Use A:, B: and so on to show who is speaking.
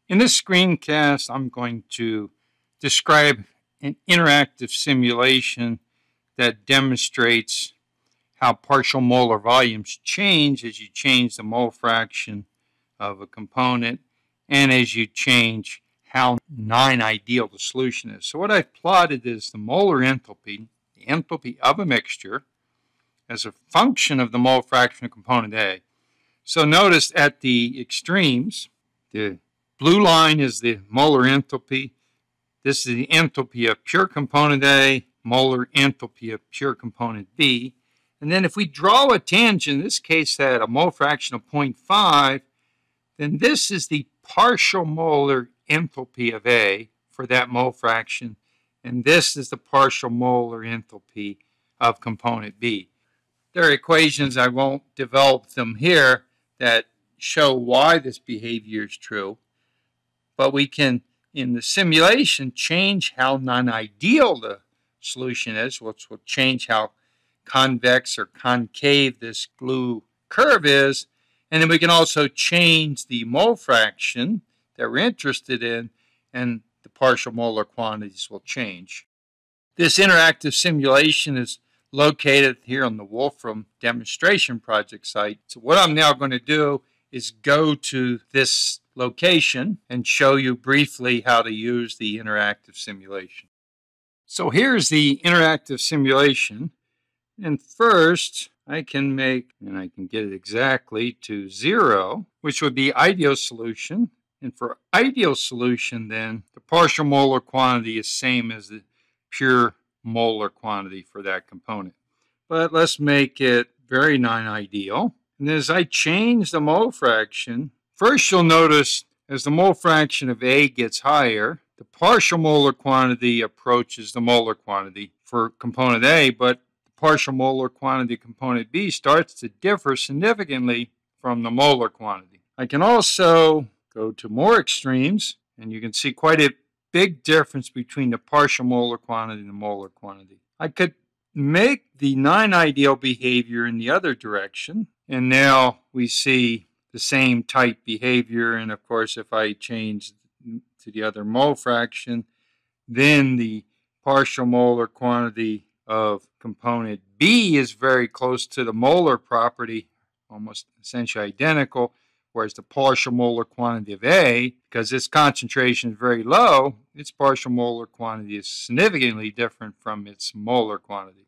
A: In this screencast, I'm going to describe an interactive simulation that demonstrates how partial molar volumes change as you change the mole fraction of a component and as you change how non-ideal the solution is. So what I've plotted is the molar enthalpy, the enthalpy of a mixture, as a function of the mole fraction of component A. So notice at the extremes, the blue line is the molar enthalpy. This is the enthalpy of pure component A, molar enthalpy of pure component B. And then if we draw a tangent, in this case at a mole fraction of 0.5, then this is the partial molar enthalpy of A for that mole fraction. And this is the partial molar enthalpy of component B. There are equations, I won't develop them here, that show why this behavior is true. But we can, in the simulation, change how non-ideal the solution is, which will change how convex or concave this blue curve is. And then we can also change the mole fraction that we're interested in, and the partial molar quantities will change. This interactive simulation is located here on the Wolfram demonstration project site. So what I'm now going to do is go to this location and show you briefly how to use the interactive simulation. So here's the interactive simulation. And first, I can get it exactly to 0, which would be ideal solution. And for ideal solution, then, the partial molar quantity is same as the pure molar quantity for that component. But let's make it very non-ideal. And as I change the mole fraction, first you'll notice as the mole fraction of A gets higher, the partial molar quantity approaches the molar quantity for component A, but the partial molar quantity component B starts to differ significantly from the molar quantity. I can also go to more extremes, and you can see quite a big difference between the partial molar quantity and the molar quantity. I could make the non-ideal behavior in the other direction, and now we see the same type behavior. And of course, if I change to the other mole fraction, then the partial molar quantity of component B is very close to the molar property, almost essentially identical, whereas the partial molar quantity of A, because its concentration is very low, its partial molar quantity is significantly different from its molar quantity.